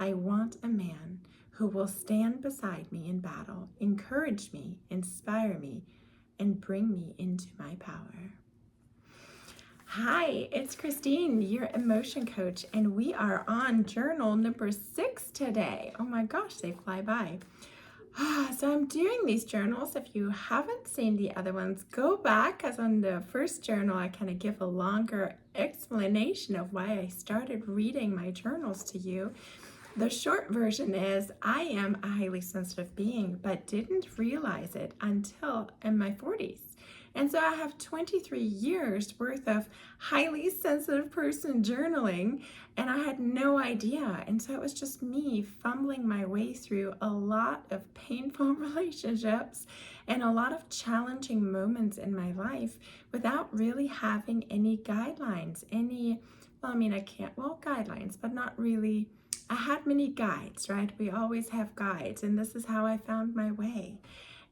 I want a man who will stand beside me in battle, encourage me, inspire me, and bring me into my power. Hi, it's Christine, your emotion coach, and we are on journal number 6 today. Oh my gosh, they fly by. So I'm doing these journals. If you haven't seen the other ones, go back, as on the first journal, I kind of give a longer explanation of why I started reading my journals to you. The short version is I am a highly sensitive being, but didn't realize it until in my 40s. And so I have 23 years worth of highly sensitive person journaling, and I had no idea. And so it was just me fumbling my way through a lot of painful relationships and a lot of challenging moments in my life without really having any guidelines, guidelines, but not really. I had many guides, right? We always have guides, and this is how I found my way.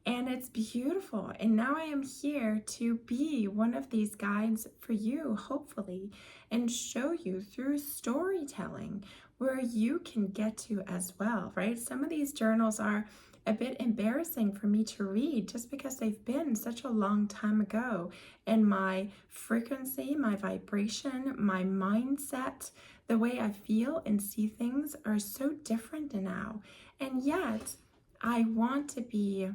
And it's beautiful. And now I am here to be one of these guides for you, hopefully, and show you through storytelling where you can get to as well, right? Some of these journals are a bit embarrassing for me to read just because they've been such a long time ago. And my frequency, my vibration, my mindset, the way I feel and see things are so different now. And yet, I want to be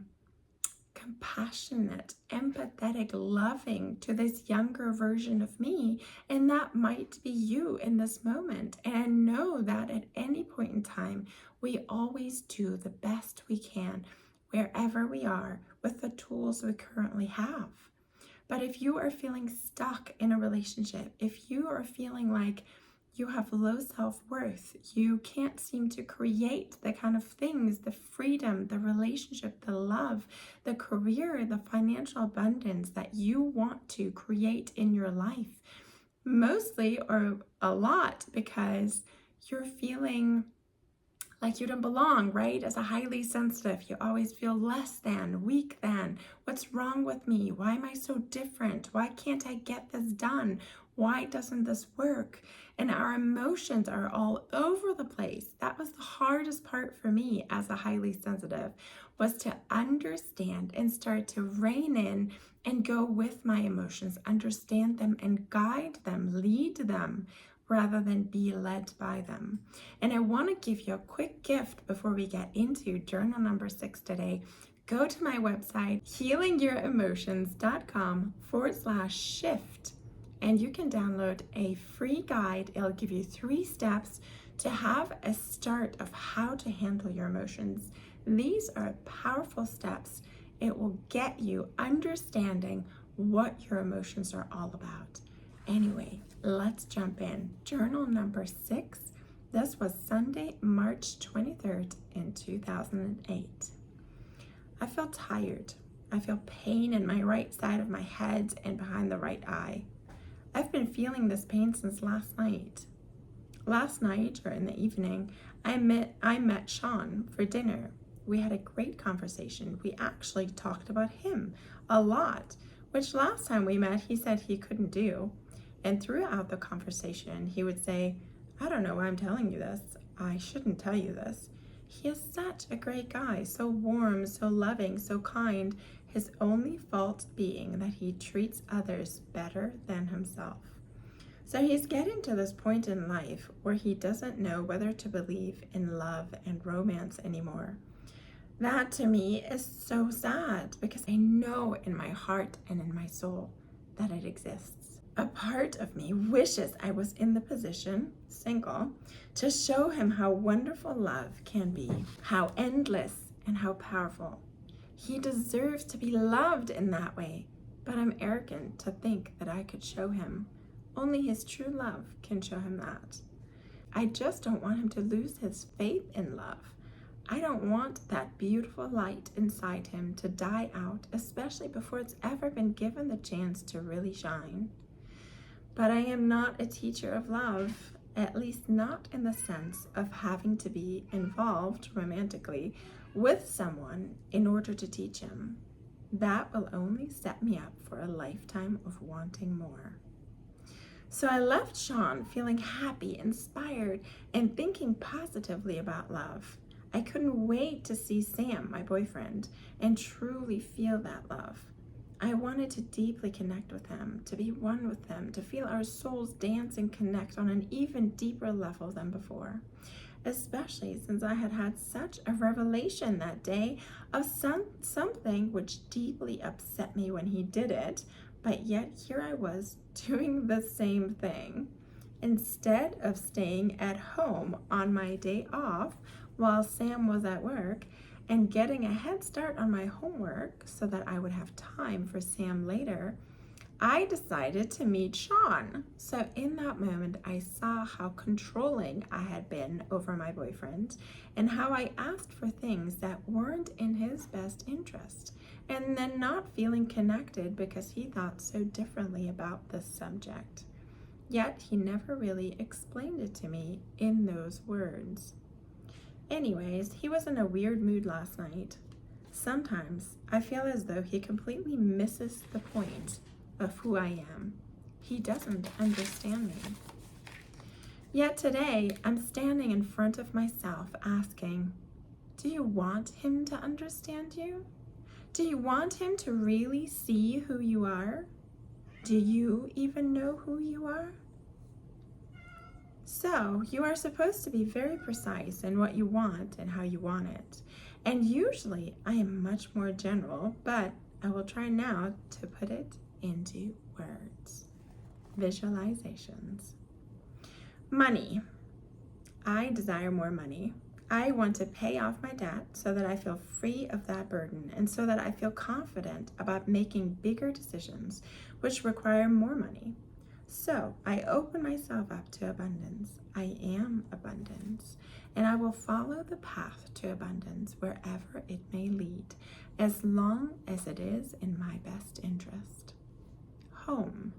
compassionate, empathetic, loving to this younger version of me, and that might be you in this moment. And know that at any point in time, we always do the best we can wherever we are with the tools we currently have. But if you are feeling stuck in a relationship, if you are feeling like you have low self-worth, you can't seem to create the kind of things, the freedom, the relationship, the love, the career, the financial abundance that you want to create in your life, mostly or a lot because you're feeling like you don't belong, right? As a highly sensitive, you always feel less than, weak than. What's wrong with me? Why am I so different? Why can't I get this done? Why doesn't this work? And our emotions are all over the place. That was the hardest part for me as a highly sensitive, was to understand and start to rein in and go with my emotions, understand them and guide them, lead them, rather than be led by them. And I want to give you a quick gift before we get into journal number 6 today. Go to my website, healingyouremotions.com/shift, and you can download a free guide. It'll give you 3 steps to have a start of how to handle your emotions. These are powerful steps. It will get you understanding what your emotions are all about. Anyway, let's jump in. Journal number 6. This was Sunday, March 23rd in 2008. I feel tired. I feel pain in my right side of my head and behind the right eye. I've been feeling this pain since last night. Last night, or in the evening, I met Sean for dinner. We had a great conversation. We actually talked about him a lot, which last time we met, he said he couldn't do. And throughout the conversation, he would say, I don't know why I'm telling you this. I shouldn't tell you this. He is such a great guy, so warm, so loving, so kind. His only fault being that he treats others better than himself. So he's getting to this point in life where he doesn't know whether to believe in love and romance anymore. That to me is so sad because I know in my heart and in my soul that it exists. A part of me wishes I was in the position, single, to show him how wonderful love can be, how endless and how powerful. He deserves to be loved in that way, but I'm arrogant to think that I could show him. Only his true love can show him that. I just don't want him to lose his faith in love. I don't want that beautiful light inside him to die out, especially before it's ever been given the chance to really shine. But I am not a teacher of love, at least not in the sense of having to be involved romantically with someone in order to teach him. That will only set me up for a lifetime of wanting more. So I left Sean feeling happy, inspired, and thinking positively about love. I couldn't wait to see Sam, my boyfriend, and truly feel that love. I wanted to deeply connect with him, to be one with him, to feel our souls dance and connect on an even deeper level than before. Especially since I had had such a revelation that day of something which deeply upset me when he did it, but yet here I was doing the same thing. Instead of staying at home on my day off while Sam was at work and getting a head start on my homework so that I would have time for Sam later, I decided to meet Sean. So in that moment, I saw how controlling I had been over my boyfriend and how I asked for things that weren't in his best interest, and then not feeling connected because he thought so differently about this subject. Yet he never really explained it to me in those words. Anyways, he was in a weird mood last night. Sometimes I feel as though he completely misses the point of who I am. He doesn't understand me. Yet today, I'm standing in front of myself asking, do you want him to understand you? Do you want him to really see who you are? Do you even know who you are? So, you are supposed to be very precise in what you want and how you want it. And usually, I am much more general, but I will try now to put it into words. Visualizations. Money. I desire more money. I want to pay off my debt so that I feel free of that burden and so that I feel confident about making bigger decisions which require more money. So I open myself up to abundance. I am abundance, and I will follow the path to abundance wherever it may lead, as long as it is in my best interest. Home.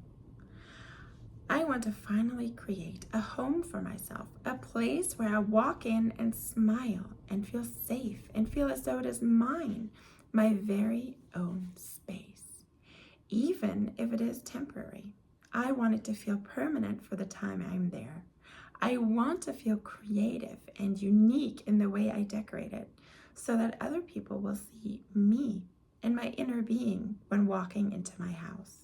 I want to finally create a home for myself, a place where I walk in and smile and feel safe and feel as though it is mine, my very own space, even if it is temporary. I want it to feel permanent for the time I'm there. I want to feel creative and unique in the way I decorate it so that other people will see me and my inner being when walking into my house.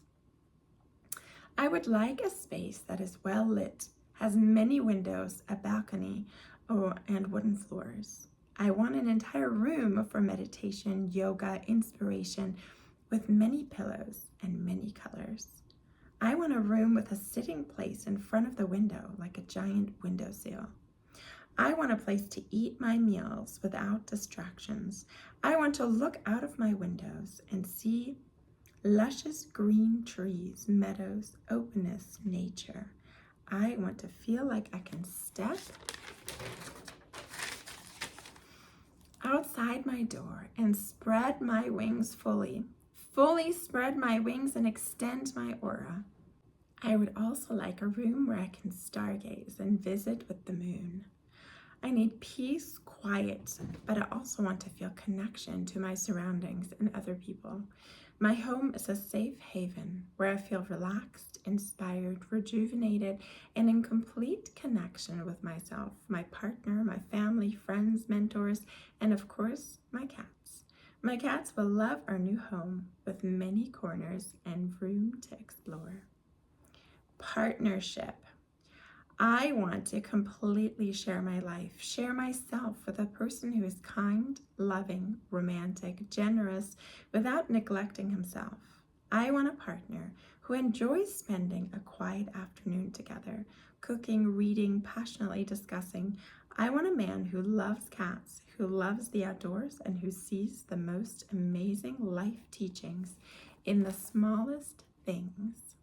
I would like a space that is well lit, has many windows, a balcony, and wooden floors. I want an entire room for meditation, yoga, inspiration, with many pillows and many colors. I want a room with a sitting place in front of the window, like a giant windowsill. I want a place to eat my meals without distractions. I want to look out of my windows and see luscious green trees, meadows, openness, nature. I want to feel like I can step outside my door and spread my wings fully spread my wings and extend my aura. I would also like a room where I can stargaze and visit with the moon. I need peace, quiet, but I also want to feel connection to my surroundings and other people. My home is a safe haven where I feel relaxed, inspired, rejuvenated, and in complete connection with myself, my partner, my family, friends, mentors, and of course, my cats. My cats will love our new home with many corners and room to explore. Partnership. I want to completely share my life, share myself with a person who is kind, loving, romantic, generous, without neglecting himself. I want a partner who enjoys spending a quiet afternoon together, cooking, reading, passionately discussing. I want a man who loves cats, who loves the outdoors, and who sees the most amazing life teachings in the smallest things.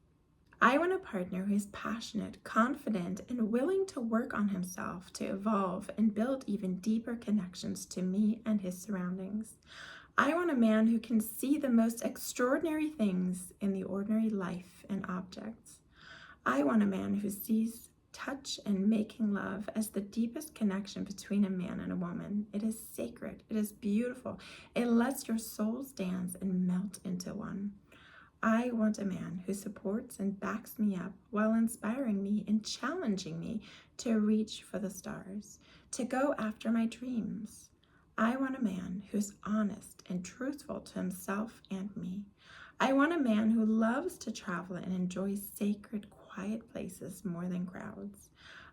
I want a partner who is passionate, confident, and willing to work on himself to evolve and build even deeper connections to me and his surroundings. I want a man who can see the most extraordinary things in the ordinary life and objects. I want a man who sees touch and making love as the deepest connection between a man and a woman. It is sacred. It is beautiful. It lets your souls dance and melt into one. I want a man who supports and backs me up while inspiring me and challenging me to reach for the stars, to go after my dreams. I want a man who's honest and truthful to himself and me. I want a man who loves to travel and enjoys sacred, quiet places more than crowds.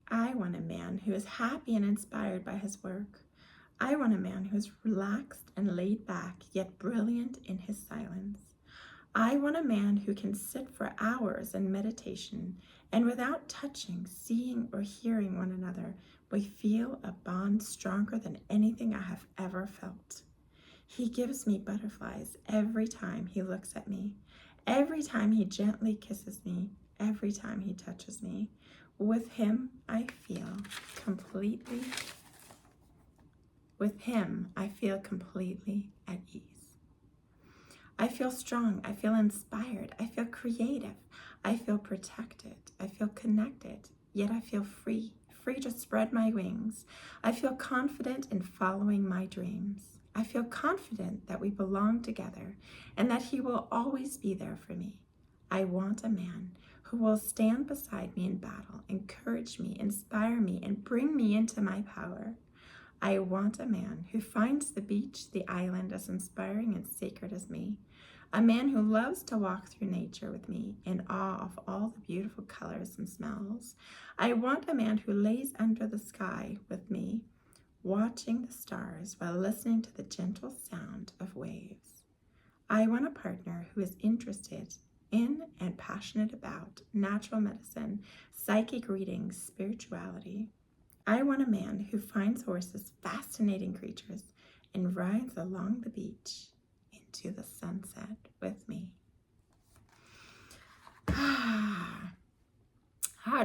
I want a man who is happy and inspired by his work. I want a man who is relaxed and laid back, yet brilliant in his silence. I want a man who can sit for hours in meditation, and without touching, seeing, or hearing one another, we feel a bond stronger than anything I have ever felt. He gives me butterflies every time he looks at me, every time he gently kisses me, every time he touches me. With him, I feel completely at ease. I feel strong, I feel inspired, I feel creative, I feel protected, I feel connected, yet I feel free to spread my wings. I feel confident in following my dreams. I feel confident that we belong together and that he will always be there for me. I want a man who will stand beside me in battle, encourage me, inspire me, and bring me into my power. I want a man who finds the beach, the island as inspiring and sacred as me. A man who loves to walk through nature with me in awe of all the beautiful colors and smells. I want a man who lays under the sky with me, watching the stars while listening to the gentle sound of waves. I want a partner who is interested in and passionate about natural medicine, psychic readings, spirituality. I want a man who finds horses fascinating creatures and rides along the beach into the sunset with me. How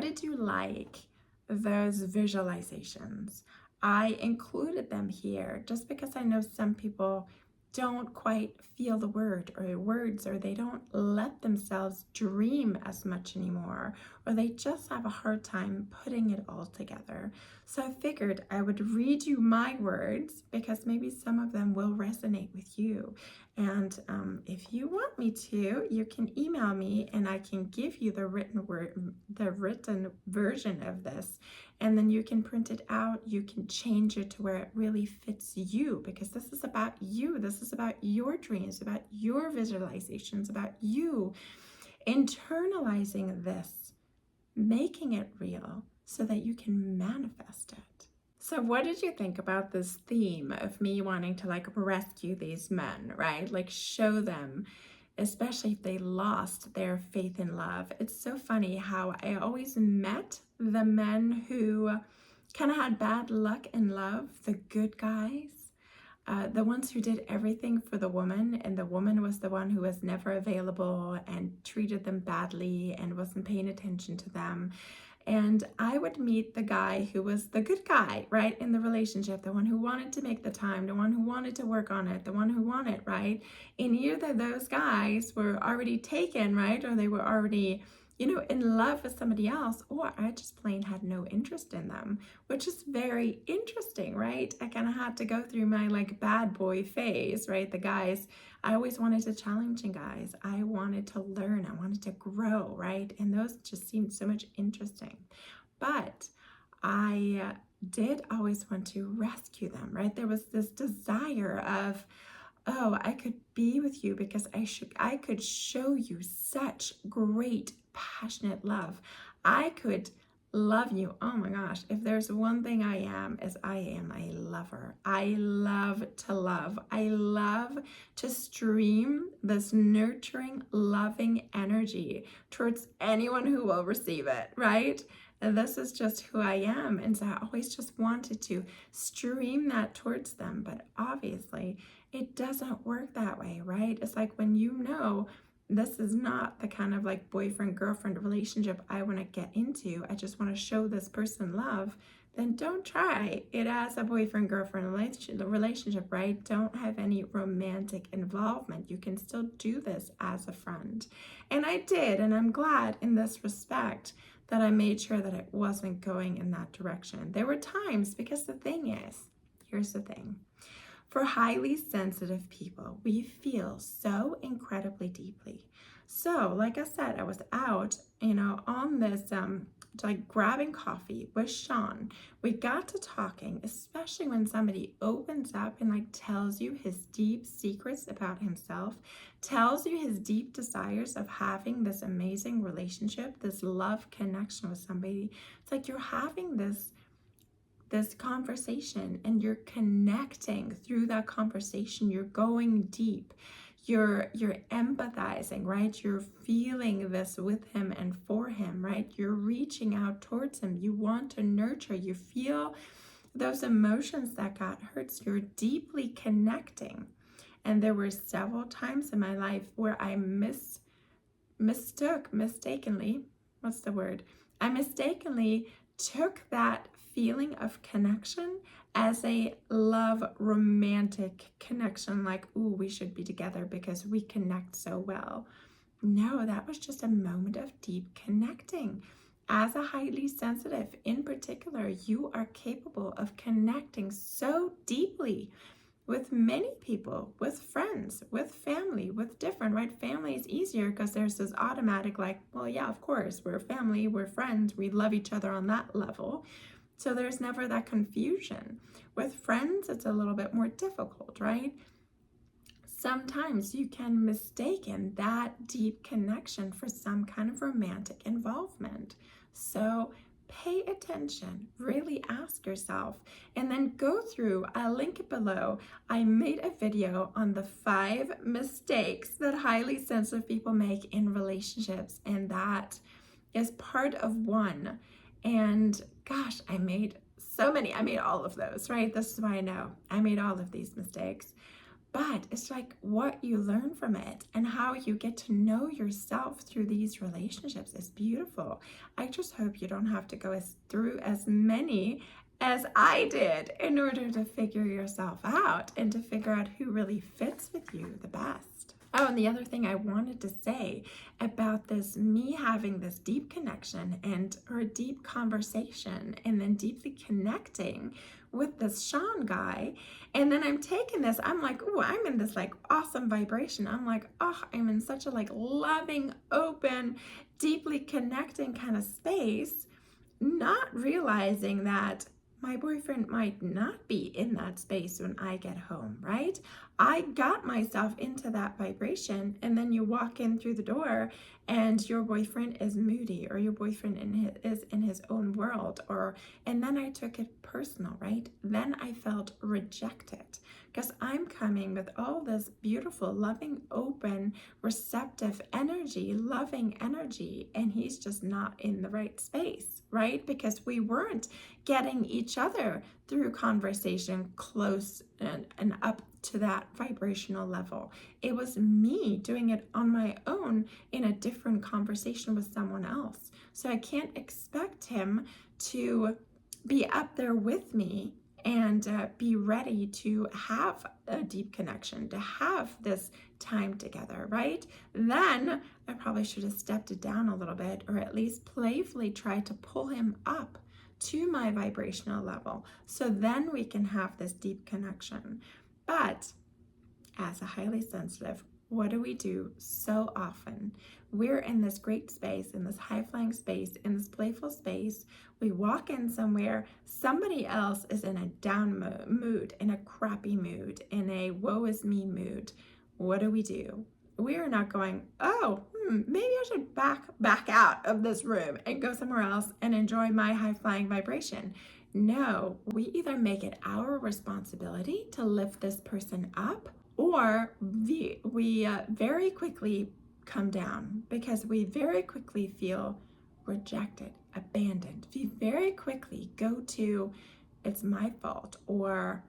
did you like those visualizations? I included them here just because I know some people don't quite feel the words, or they don't let themselves dream as much anymore, or they just have a hard time putting it all together. So I figured I would read you my words because maybe some of them will resonate with you. And if you want me to, you can email me and I can give you the written version of this. And then you can print it out, you can change it to where it really fits you, because this is about you. This is about your dreams, about your visualizations, about you internalizing this, making it real so that you can manifest it. So what did you think about this theme of me wanting to rescue these men, right? Show them, especially if they lost their faith in love. It's so funny how I always met the men who kind of had bad luck in love, the good guys, the ones who did everything for the woman, and the woman was the one who was never available and treated them badly and wasn't paying attention to them. And I would meet the guy who was the good guy, right, in the relationship, the one who wanted to make the time, the one who wanted to work on it, the one who wanted, right? And either those guys were already taken, right, or they were already, in love with somebody else, or I just plain had no interest in them, which is very interesting, right? I kind of had to go through my bad boy phase, right? The guys, I always wanted to challenge guys. I wanted to learn, I wanted to grow, right? And those just seemed so much interesting. But I did always want to rescue them, right? There was this desire of, oh, I could be with you because I could show you such great, passionate love. I could love you. Oh my gosh, if there's one thing I am, is I am a lover. I love to love. I love to stream this nurturing, loving energy towards anyone who will receive it, right? And this is just who I am. And so I always just wanted to stream that towards them. But obviously, it doesn't work that way, right? It's like when this is not the kind of boyfriend-girlfriend relationship I want to get into. I just want to show this person love. Then don't try it as a boyfriend-girlfriend relationship, right? Don't have any romantic involvement. You can still do this as a friend. And I did, and I'm glad in this respect that I made sure that it wasn't going in that direction. There were times, because the thing is, here's the thing. For highly sensitive people, we feel so incredibly deeply. So, like I said, I was out, on this like grabbing coffee with Sean. We got to talking, especially when somebody opens up and like tells you his deep secrets about himself, tells you his deep desires of having this amazing relationship, this love connection with somebody. It's like you're having this conversation and you're connecting through that conversation. You're going deep. You're empathizing, right? You're feeling this with him and for him, right? You're reaching out towards him. You want to nurture. You feel those emotions that got hurt. So you're deeply connecting. And there were several times in my life where I mistakenly, what's the word? I mistakenly took that feeling of connection as a love romantic connection, like, ooh, we should be together because we connect so well. No, that was just a moment of deep connecting. As a highly sensitive, in particular, you are capable of connecting so deeply with many people, with friends, with family, with different, right? Family is easier because there's this automatic, like, well, yeah, of course, we're family, we're friends, we love each other on that level. So there's never that confusion. With friends, it's a little bit more difficult, right? Sometimes you can mistake that deep connection for some kind of romantic involvement. So pay attention, really ask yourself, and then go through, I'll link it below. I made a video on the 5 mistakes that highly sensitive people make in relationships, and that is part of one. And gosh, I made so many. I made all of those, right? This is why I know I made all of these mistakes. But it's like what you learn from it and how you get to know yourself through these relationships is beautiful. I just hope you don't have to go through as many as I did in order to figure yourself out and to figure out who really fits with you the best. Oh, and the other thing I wanted to say about this, me having this deep connection or deep conversation and then deeply connecting with this Sean guy. And then I'm taking this, I'm like, oh, I'm in this like awesome vibration. I'm like, oh, I'm in such a like loving, open, deeply connecting kind of space, not realizing that my boyfriend might not be in that space when I get home, right? I got myself into that vibration, and then you walk in through the door and your boyfriend is moody, or your boyfriend is in his own world, and then I took it personal, right? Then I felt rejected because I'm coming with all this beautiful, loving, open, receptive energy, loving energy, and he's just not in the right space, right? Because we weren't getting each other through conversation close and up to that vibrational level. It was me doing it on my own in a different conversation with someone else. So I can't expect him to be up there with me and be ready to have a deep connection, to have this time together, right? Then I probably should have stepped it down a little bit, or at least playfully tried to pull him up to my vibrational level, so then we can have this deep connection. But as a highly sensitive, what do we do so often? We're in this great space, in this high-flying space, in this playful space. We walk in somewhere, somebody else is in a down mood, in a crappy mood, in a woe is me mood. What do? We are not going, oh, maybe I should back out of this room and go somewhere else and enjoy my high-flying vibration. No, we either make it our responsibility to lift this person up, or we very quickly come down because we very quickly feel rejected, abandoned. We very quickly go to, it's my fault, or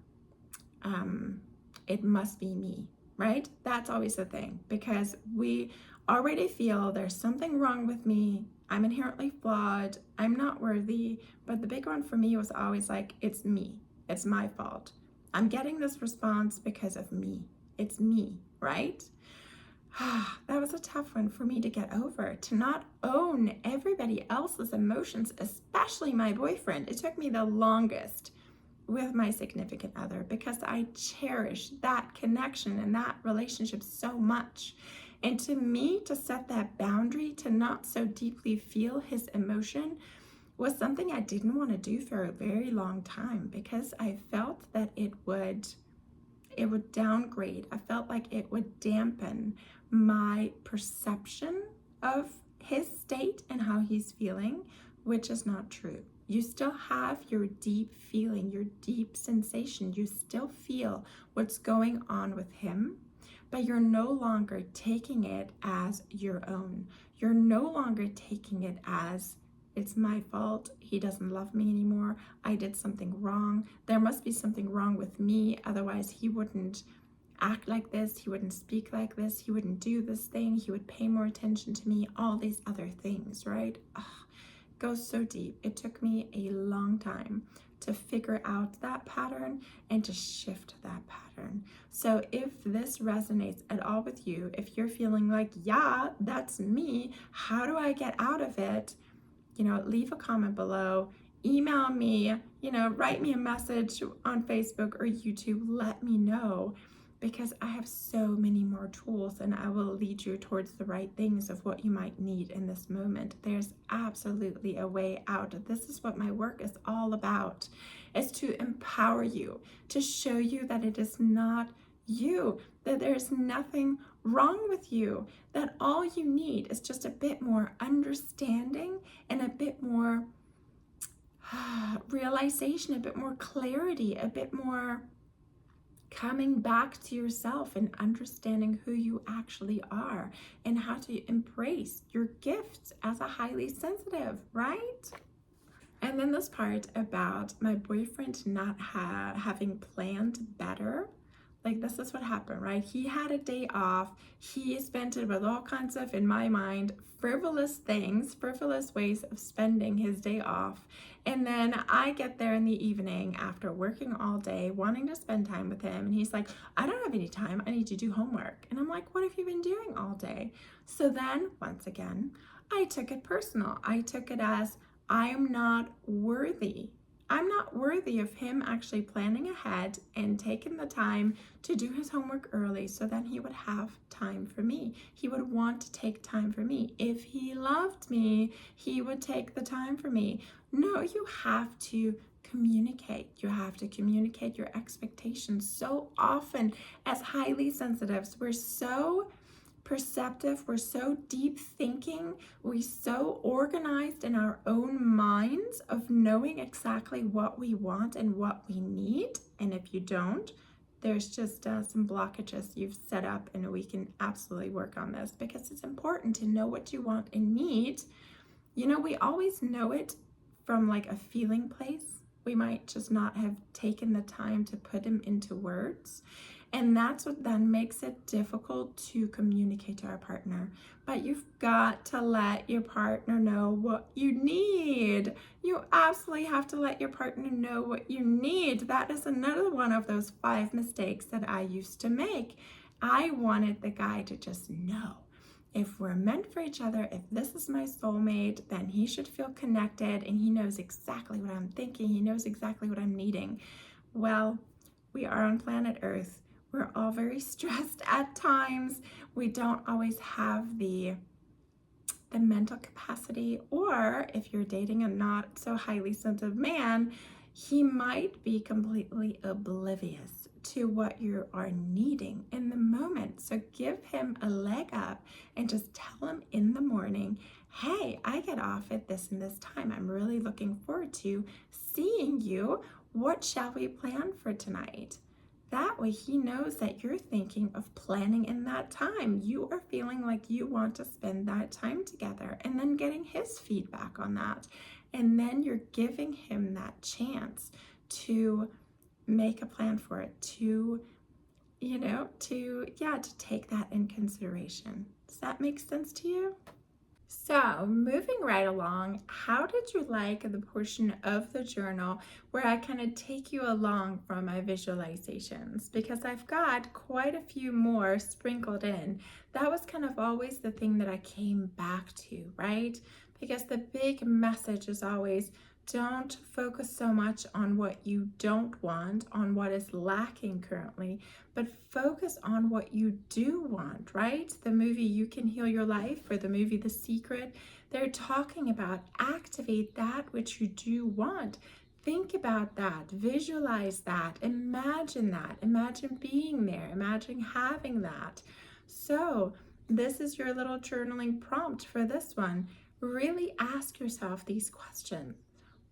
it must be me, right? That's always the thing, because we already feel there's something wrong with me. I'm inherently flawed. I'm not worthy. But the big one for me was always like, it's me. It's my fault. I'm getting this response because of me. It's me, right? That was a tough one for me to get over, to not own everybody else's emotions, especially my boyfriend. It took me the longest with my significant other because I cherish that connection and that relationship so much. And to me, to set that boundary, to not so deeply feel his emotion, was something I didn't want to do for a very long time, because I felt that it would downgrade. I felt like it would dampen my perception of his state and how he's feeling, which is not true. You still have your deep feeling, your deep sensation. You still feel what's going on with him, but you're no longer taking it as your own. You're no longer taking it as, it's my fault, he doesn't love me anymore, I did something wrong, there must be something wrong with me, otherwise he wouldn't act like this, he wouldn't speak like this, he wouldn't do this thing, he would pay more attention to me, all these other things, right? Goes so deep. It took me a long time to figure out that pattern and to shift that pattern. So if this resonates at all with you, if you're feeling like, yeah, that's me, how do I get out of it? Leave a comment below, email me, write me a message on Facebook or YouTube, let me know, because I have so many more tools and I will lead you towards the right things of what you might need in this moment. There's absolutely a way out. This is what my work is all about, is to empower you, to show you that it is not you, that there's nothing wrong with you, that all you need is just a bit more understanding and a bit more realization, a bit more clarity, a bit more coming back to yourself and understanding who you actually are and how to embrace your gifts as a highly sensitive, right? And then this part about my boyfriend not having planned better. Like, this is what happened, right? He had a day off. He spent it with all kinds of, in my mind, frivolous things, frivolous ways of spending his day off. And then I get there in the evening after working all day, wanting to spend time with him. And he's like, I don't have any time. I need to do homework. And I'm like, what have you been doing all day? So then, once again, I took it personal. I took it as, I'm not worthy. I'm not worthy of him actually planning ahead and taking the time to do his homework early so then he would have time for me. He would want to take time for me. If he loved me, he would take the time for me. No, you have to communicate. You have to communicate your expectations. So often as highly sensitives, we're so perceptive, we're so deep thinking, we're so organized in our own minds of knowing exactly what we want and what we need. And if you don't, there's just some blockages you've set up, and we can absolutely work on this, because it's important to know what you want and need. We always know it from like a feeling place. We might just not have taken the time to put them into words. And that's what then makes it difficult to communicate to our partner. But you've got to let your partner know what you need. You absolutely have to let your partner know what you need. That is another one of those 5 mistakes that I used to make. I wanted the guy to just know, if we're meant for each other, if this is my soulmate, then he should feel connected and he knows exactly what I'm thinking. He knows exactly what I'm needing. Well, we are on planet Earth. We're all very stressed at times. We don't always have the mental capacity, or if you're dating a not so highly sensitive man, he might be completely oblivious to what you are needing in the moment. So give him a leg up and just tell him in the morning, hey, I get off at this and this time. I'm really looking forward to seeing you. What shall we plan for tonight? That way he knows that you're thinking of planning in that time. You are feeling like you want to spend that time together, and then getting his feedback on that. And then you're giving him that chance to make a plan for it, to take that in consideration. Does that make sense to you? So moving right along, how did you like the portion of the journal where I kind of take you along from my visualizations? Because I've got quite a few more sprinkled in. That was kind of always the thing that I came back to, right? Because the big message is always Don't focus so much on what you don't want, on what is lacking currently, but focus on what you do want, right? The movie You Can Heal Your Life, or the movie The Secret, they're talking about activate that which you do want. Think about that, visualize that, imagine being there, imagine having that. So this is your little journaling prompt for this one. Really ask yourself these questions.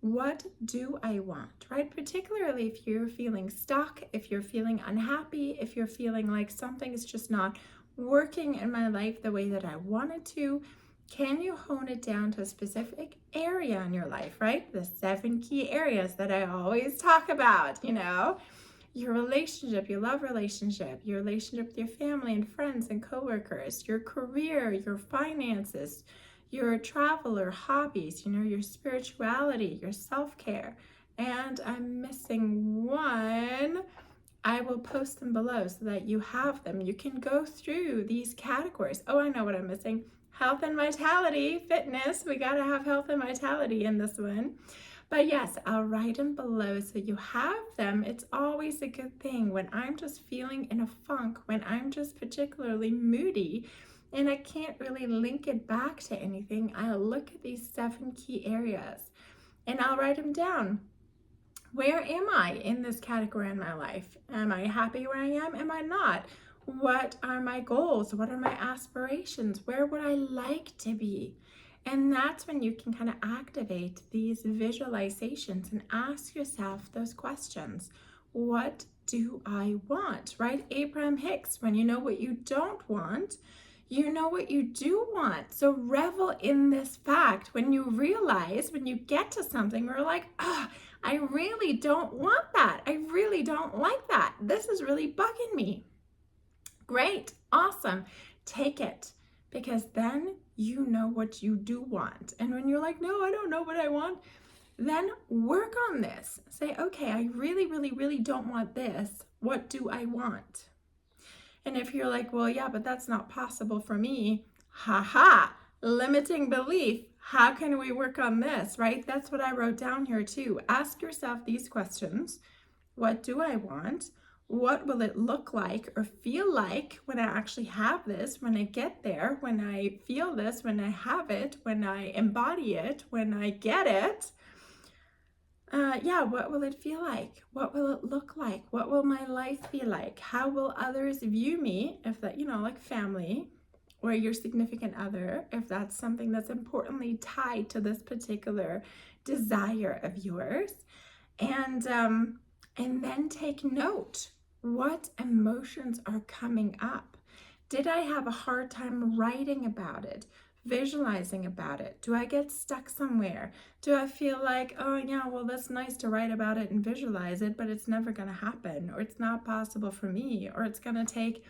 What do I want, right? Particularly if you're feeling stuck, if you're feeling unhappy, if you're feeling like something is just not working in my life the way that I wanted to, can you hone it down to a specific area in your life, right? The 7 key areas that I always talk about, your relationship, your love relationship, your relationship with your family and friends and coworkers, your career, your finances, your travel or hobbies, your spirituality, your self-care. And I'm missing one. I will post them below so that you have them. You can go through these categories. Oh, I know what I'm missing. Health and vitality, fitness. We got to have health and vitality in this one. But yes, I'll write them below so you have them. It's always a good thing when I'm just feeling in a funk, when I'm just particularly moody, and I can't really link it back to anything. I'll look at these 7 key areas and I'll write them down. Where am I in this category in my life? Am I happy where I am? Am I not? What are my goals? What are my aspirations? Where would I like to be? And that's when you can kind of activate these visualizations and ask yourself those questions. What do I want, right? Abraham Hicks, when you know what you don't want, you know what you do want. So revel in this fact. When you realize, when you get to something, we're like, I really don't want that. I really don't like that. This is really bugging me. Great, awesome. Take it, because then you know what you do want. And when you're like, no, I don't know what I want, then work on this. Say, okay, I really, really, really don't want this. What do I want? And if you're like, well, yeah, but that's not possible for me, limiting belief. How can we work on this, right? That's what I wrote down here too. Ask yourself these questions. What do I want? What will it look like or feel like when I actually have this, when I get there, when I feel this, when I have it, when I embody it, when I get it? What will it feel like? What will it look like? What will my life be like? How will others view me, if that, like family or your significant other, if that's something that's importantly tied to this particular desire of yours? And then take note. What emotions are coming up? Did I have a hard time writing about it? Visualizing about it? Do I get stuck somewhere? Do I feel like, oh yeah, well, that's nice to write about it and visualize it, but it's never going to happen, or it's not possible for me, or it's going to take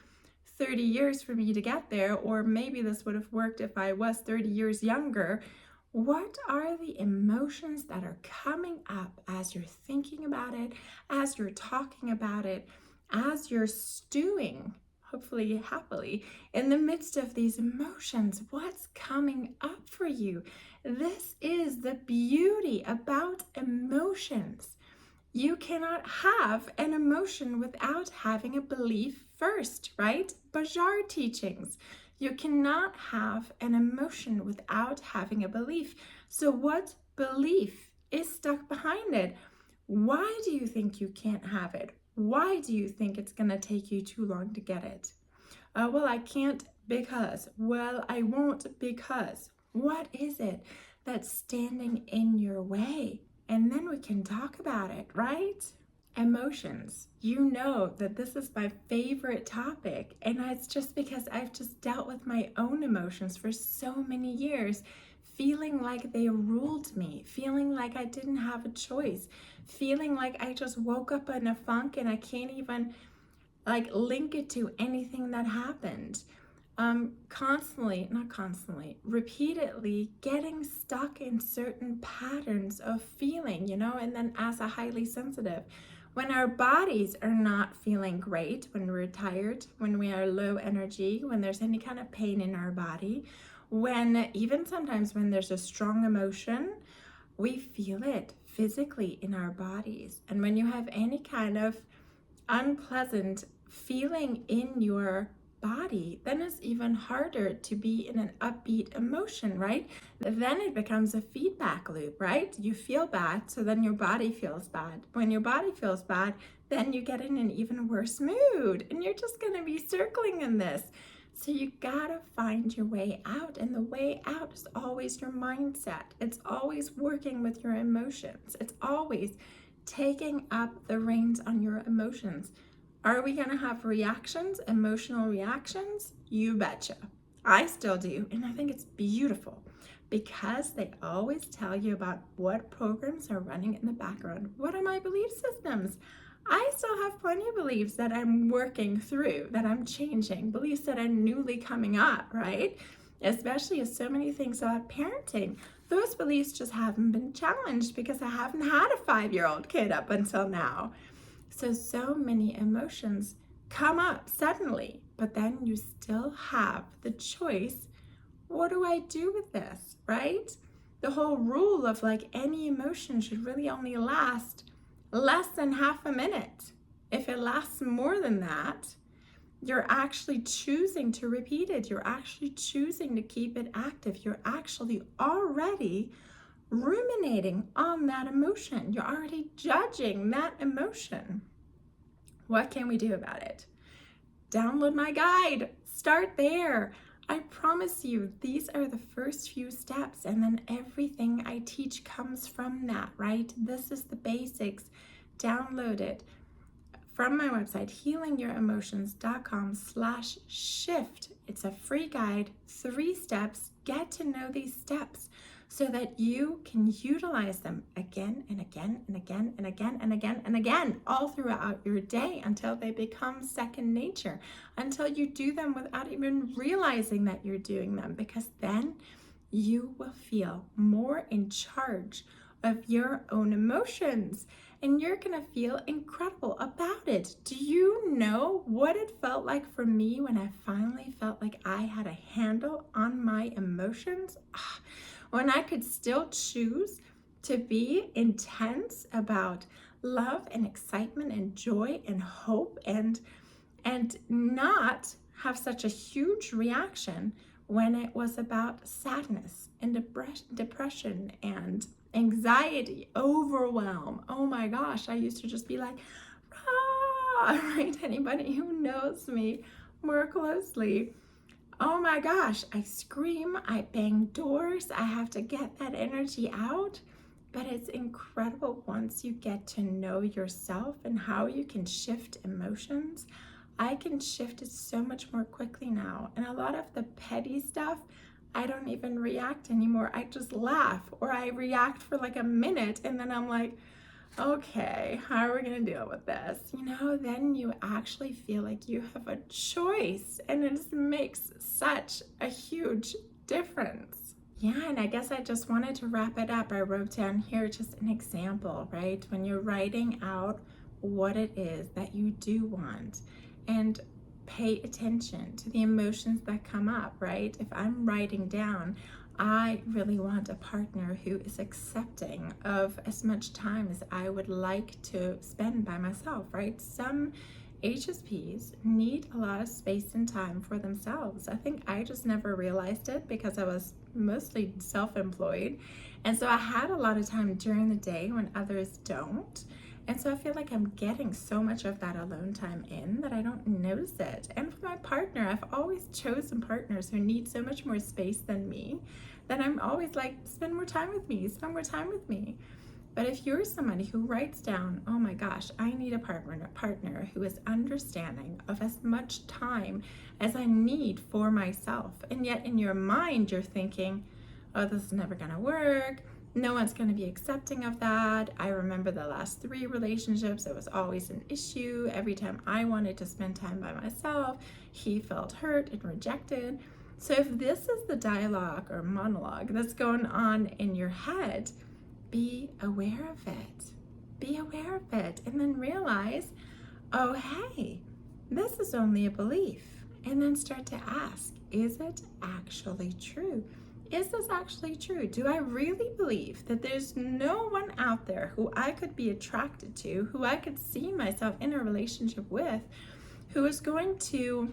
30 years for me to get there, or maybe this would have worked if I was 30 years younger. What are the emotions that are coming up as you're thinking about it, as you're talking about it, as you're stewing, hopefully happily, in the midst of these emotions? What's coming up for you? This is the beauty about emotions. You cannot have an emotion without having a belief first, right? Bashar teachings. You cannot have an emotion without having a belief. So what belief is stuck behind it? Why do you think you can't have it? Why do you think it's going to take you too long to get it? Well, I can't because. Well, I won't because. What is it that's standing in your way? And then we can talk about it, right? Emotions. You know that this is my favorite topic, and it's just because I've just dealt with my own emotions for so many years, feeling like they ruled me, feeling like I didn't have a choice, feeling like I just woke up in a funk and I can't even link it to anything that happened. Repeatedly getting stuck in certain patterns of feeling, and then as a highly sensitive, when our bodies are not feeling great, when we're tired, when we are low energy, when there's any kind of pain in our body, when even sometimes when there's a strong emotion, We feel it physically in our bodies. And when you have any kind of unpleasant feeling in your body, then it's even harder to be in an upbeat emotion, right? Then it becomes a feedback loop, right? You feel bad, so then your body feels bad. When your body feels bad, then you get in an even worse mood, and you're just going to be circling in this. So you gotta find your way out, and the way out is always your mindset. It's always working with your emotions. It's always taking up the reins on your emotions. Are we going to have reactions, emotional reactions? You betcha. I still do, and I think it's beautiful because they always tell you about what programs are running in the background. What are my belief systems? I still have plenty of beliefs that I'm working through, that I'm changing, beliefs that are newly coming up, right? Especially as so many things about parenting. Those beliefs just haven't been challenged because I haven't had a 5-year-old kid up until now. So many emotions come up suddenly, but then you still have the choice. What do I do with this, right? The whole rule of like any emotion should really only last less than half a minute. If it lasts more than that, you're actually choosing to repeat it. You're actually choosing to keep it active. You're actually already ruminating on that emotion. You're already judging that emotion. What can we do about it? Download my guide. Start there. I promise you, these are the first few steps, and then everything I teach comes from that, right? This is the basics. Download it from my website, healingyouremotions.com/shift. It's a free guide, 3 steps. Get to know these steps so that you can utilize them again and again and again and again and again and again all throughout your day until they become second nature, until you do them without even realizing that you're doing them, because then you will feel more in charge of your own emotions. And you're gonna feel incredible about it. Do you know what it felt like for me when I finally felt like I had a handle on my emotions? When I could still choose to be intense about love and excitement and joy and hope and not have such a huge reaction when it was about sadness and depression and anxiety, overwhelm. Oh my gosh, I used to just be like, ah, right? Anybody who knows me more closely, oh my gosh, I scream, I bang doors, I have to get that energy out. But it's incredible once you get to know yourself and how you can shift emotions. I can shift it so much more quickly now. And a lot of the petty stuff, I don't even react anymore. I just laugh, or I react for like a minute and then I'm like, okay, how are we gonna deal with this? You know, then you actually feel like you have a choice, and it just makes such a huge difference. Yeah, and I guess I just wanted to wrap it up. I wrote down here just an example, right? When you're writing out what it is that you do want, and pay attention to the emotions that come up, right? If I'm writing down, I really want a partner who is accepting of as much time as I would like to spend by myself, right? Some HSPs need a lot of space and time for themselves. I think I just never realized it because I was mostly self-employed. And so I had a lot of time during the day when others don't. And so I feel like I'm getting so much of that alone time in that I don't notice it. And for my partner, I've always chosen partners who need so much more space than me, that I'm always like, spend more time with me, spend more time with me. But if you're somebody who writes down, oh my gosh, I need a partner who is understanding of as much time as I need for myself, and yet in your mind you're thinking, oh, this is never gonna work, no one's going to be accepting of that. I remember the last 3 relationships, it was always an issue. Every time I wanted to spend time by myself, he felt hurt and rejected. So if this is the dialogue or monologue that's going on in your head, be aware of it. Be aware of it, and then realize, oh, hey, this is only a belief. And then start to ask, is it actually true? is this actually true? Do I really believe that there's no one out there who I could be attracted to, who I could see myself in a relationship with, who's going to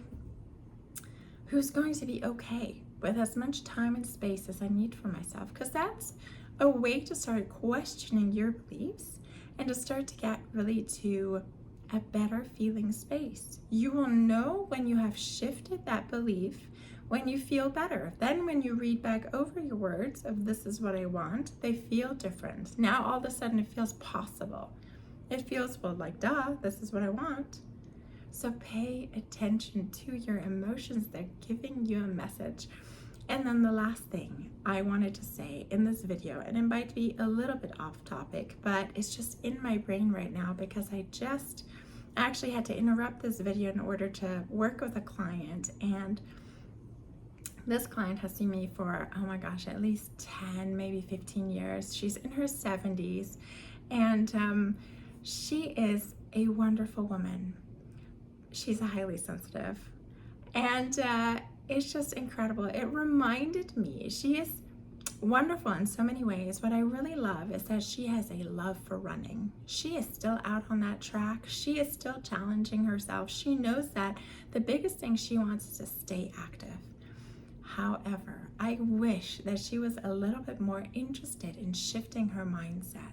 be okay with as much time and space as I need for myself? Because that's a way to start questioning your beliefs and to start to get really to a better feeling space. You will know when you have shifted that belief when you feel better. Then when you read back over your words of this is what I want, they feel different. Now all of a sudden it feels possible. It feels, well, like, duh, this is what I want. So pay attention to your emotions. They're giving you a message. And then the last thing I wanted to say in this video, and it might be a little bit off topic, but it's just in my brain right now because I actually had to interrupt this video in order to work with a client. And this client has seen me for, oh my gosh, at least 10, maybe 15 years. She's in her 70s, and she is a wonderful woman. She's a highly sensitive, and it's just incredible. It reminded me, she is wonderful in so many ways. What I really love is that she has a love for running. She is still out on that track. She is still challenging herself. She knows that the biggest thing she wants is to stay active. However, I wish that she was a little bit more interested in shifting her mindset.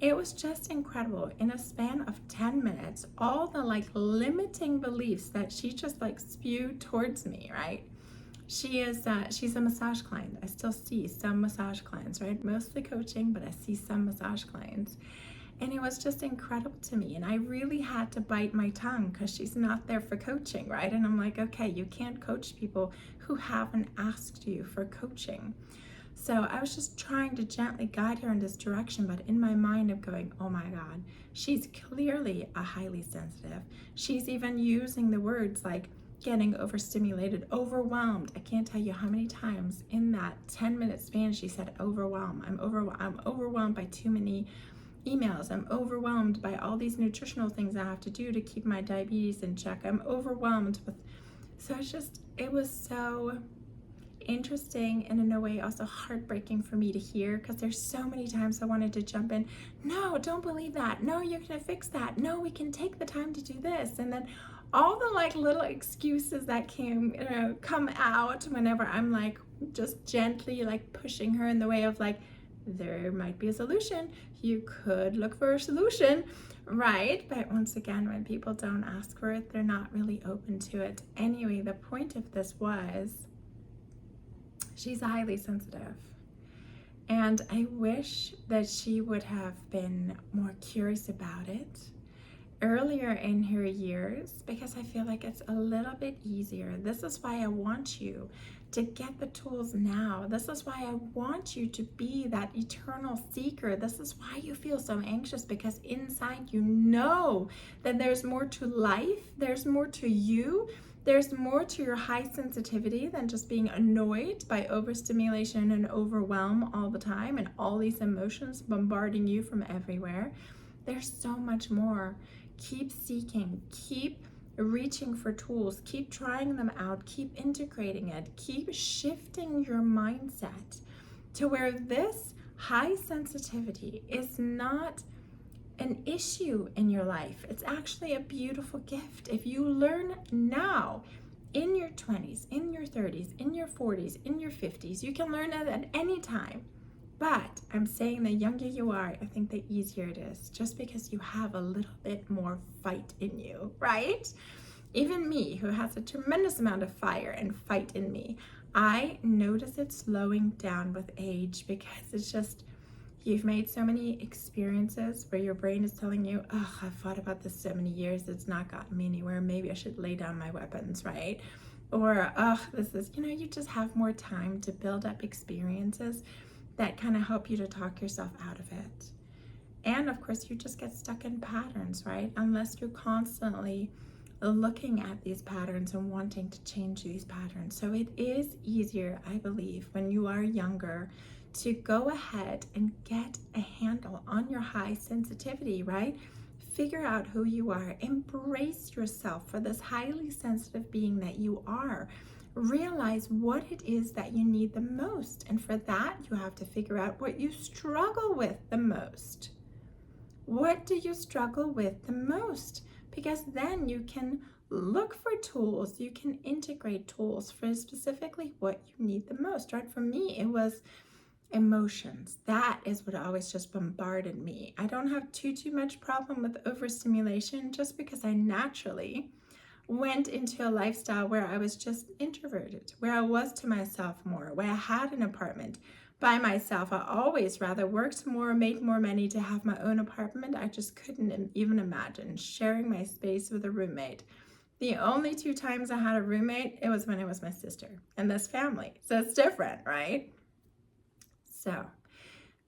It was just incredible. In a span of 10 minutes, all the limiting beliefs that she just spewed towards me, right? She's a massage client. I still see some massage clients, right? Mostly coaching, but I see some massage clients. And it was just incredible to me. And I really had to bite my tongue because she's not there for coaching, right? And I'm like, okay, you can't coach people who haven't asked you for coaching. So I was just trying to gently guide her in this direction, but in my mind I'm going, oh my God, she's clearly a highly sensitive. She's even using the words like getting overstimulated, overwhelmed. I can't tell you how many times in that 10-minute span she said overwhelm. I'm overwhelmed by too many emails. I'm overwhelmed by all these nutritional things I have to do to keep my diabetes in check. I'm overwhelmed with, so it was so interesting and in a way also heartbreaking for me to hear, because there's so many times I wanted to jump in. No, don't believe that. No, you're gonna fix that. No, we can take the time to do this. And then all the little excuses that come out whenever I'm just gently pushing her in the way of there might be a solution. You could look for a solution, right? But once again, when people don't ask for it, they're not really open to it. Anyway, the point of this was, she's highly sensitive. And I wish that she would have been more curious about it earlier in her years, because I feel like it's a little bit easier. This is why I want you to get the tools now. This is why I want you to be that eternal seeker. This is why you feel so anxious, because inside you know that there's more to life, there's more to you. There's more to your high sensitivity than just being annoyed by overstimulation and overwhelm all the time and all these emotions bombarding you from everywhere. There's so much more. Keep seeking, keep reaching for tools, keep trying them out, keep integrating it, keep shifting your mindset to where this high sensitivity is not an issue in your life. It's actually a beautiful gift. If you learn now, in your 20s, in your 30s, in your 40s, in your 50s, you can learn it at any time. But I'm saying the younger you are, I think the easier it is, just because you have a little bit more fight in you, right? Even me, who has a tremendous amount of fire and fight in me, I notice it slowing down with age, because it's just, you've made so many experiences where your brain is telling you, oh, I've thought about this so many years, it's not gotten me anywhere, maybe I should lay down my weapons, right? Or, oh, this is, you just have more time to build up experiences that kind of help you to talk yourself out of it. And of course, you just get stuck in patterns, right? Unless you're constantly looking at these patterns and wanting to change these patterns. So it is easier, I believe, when you are younger to go ahead and get a handle on your high sensitivity, right? Figure out who you are, embrace yourself for this highly sensitive being that you are. realize what it is that you need the most. And for that, you have to figure out what you struggle with the most. What do you struggle with the most? Because then you can look for tools, you can integrate tools for specifically what you need the most, right? For me, it was emotions. That is what always just bombarded me. I don't have too much problem with overstimulation just because I naturally went into a lifestyle where I was just introverted, where I was to myself more, where I had an apartment by myself. I always rather worked more, made more money to have my own apartment. I just couldn't even imagine sharing my space with a roommate. The only 2 times I had a roommate, it was when it was my sister and this family. So it's different, right? So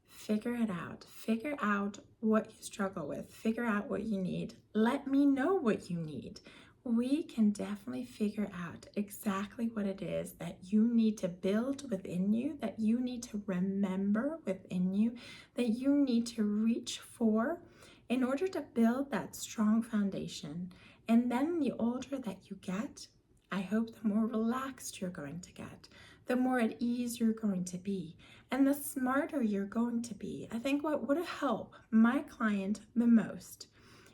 figure it out. Figure out what you struggle with. Figure out what you need. Let me know what you need. We can definitely figure out exactly what it is that you need to build within you, that you need to remember within you, that you need to reach for in order to build that strong foundation. And then the older that you get, I hope the more relaxed you're going to get, the more at ease you're going to be, and the smarter you're going to be. I think what would help my client the most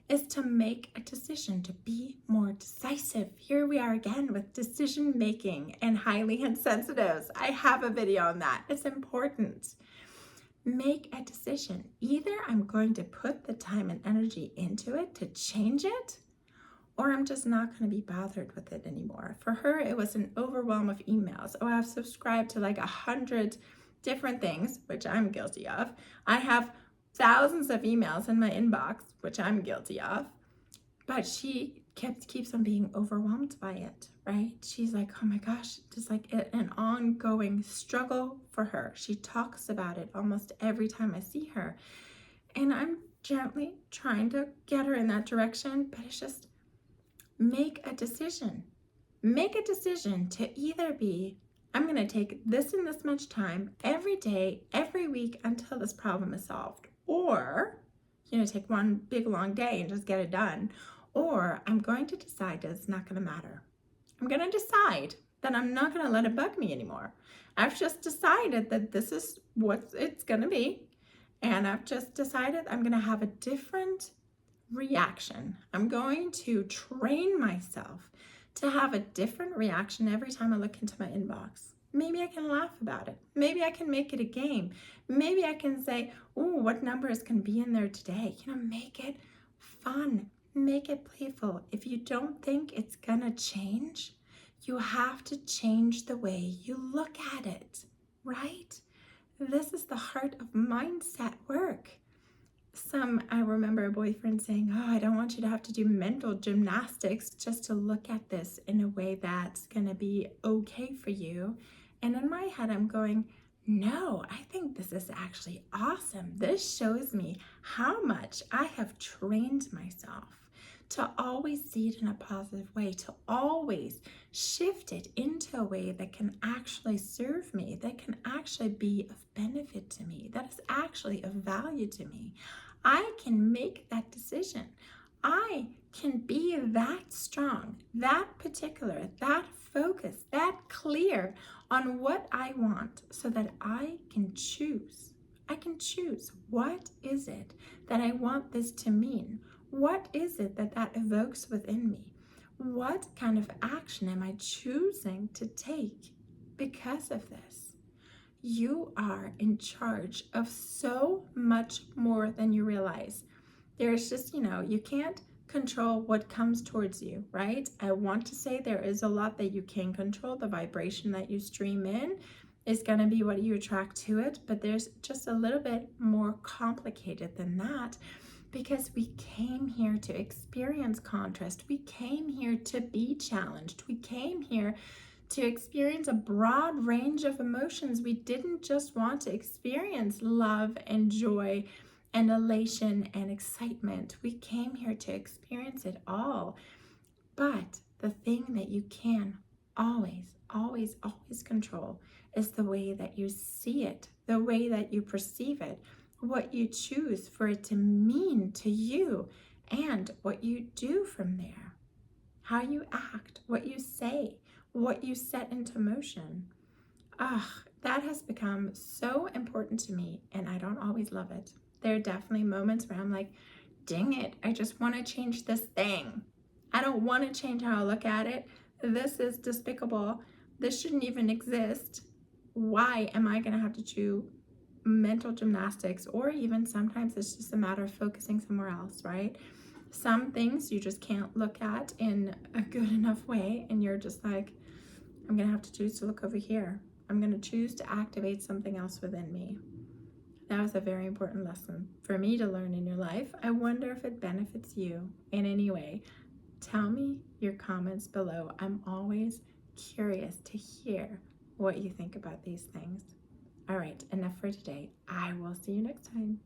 is to make a decision, to be more decisive. Here we are again with decision making and highly insensitives. I have a video on that. It's important. Make a decision. Either I'm going to put the time and energy into it to change it, or I'm just not going to be bothered with it anymore. For her, it was an overwhelm of emails. Oh, I've subscribed to like 100 different things, which I'm guilty of. I have thousands of emails in my inbox, which I'm guilty of. But she keeps on being overwhelmed by it, right? She's like, oh my gosh, it's like an ongoing struggle for her. She talks about it almost every time I see her. And I'm gently trying to get her in that direction, but it's just, make a decision. Make a decision to either be, I'm going to take this and this much time every day, every week until this problem is solved. Or, take one big long day and just get it done. Or I'm going to decide that it's not going to matter. I'm going to decide that I'm not going to let it bug me anymore. I've just decided that this is what it's going to be. And I've just decided I'm going to have a different reaction. I'm going to train myself to have a different reaction every time I look into my inbox. Maybe I can laugh about it. Maybe I can make it a game. Maybe I can say, oh, what numbers can be in there today? Make it fun. Make it playful. If you don't think it's gonna change, you have to change the way you look at it, right? This is the heart of mindset work. I remember a boyfriend saying, oh, I don't want you to have to do mental gymnastics just to look at this in a way that's gonna be okay for you. And in my head, I'm going, no, I think this is actually awesome. This shows me how much I have trained myself to always see it in a positive way, to always shift it into a way that can actually serve me, that can actually be of benefit to me, that is actually of value to me. I can make that decision. I can be that strong, that particular, that focused, that clear on what I want so that I can choose. I can choose. What is it that I want this to mean? What is it that evokes within me? What kind of action am I choosing to take because of this? You are in charge of so much more than you realize. There's just, you can't control what comes towards you, right? I want to say there is a lot that you can control. The vibration that you stream in is going to be what you attract to it, but there's just a little bit more complicated than that, because we came here to experience contrast. We came here to be challenged. We came here to experience a broad range of emotions. We didn't just want to experience love and joy and elation and excitement. We came here to experience it all. But the thing that you can always, always, always control is the way that you see it, the way that you perceive it, what you choose for it to mean to you, and what you do from there. How you act, what you say, what you set into motion. That has become so important to me, and I don't always love it. There are definitely moments where I'm like, dang it, I just want to change this thing. I don't want to change how I look at it. This is despicable. This shouldn't even exist. Why am I going to have to do mental gymnastics? Or even sometimes it's just a matter of focusing somewhere else, right? Some things you just can't look at in a good enough way, and you're just like, I'm going to have to choose to look over here. I'm going to choose to activate something else within me. That was a very important lesson for me to learn in your life. I wonder if it benefits you in any way. Tell me your comments below. I'm always curious to hear what you think about these things. All right, enough for today. I will see you next time.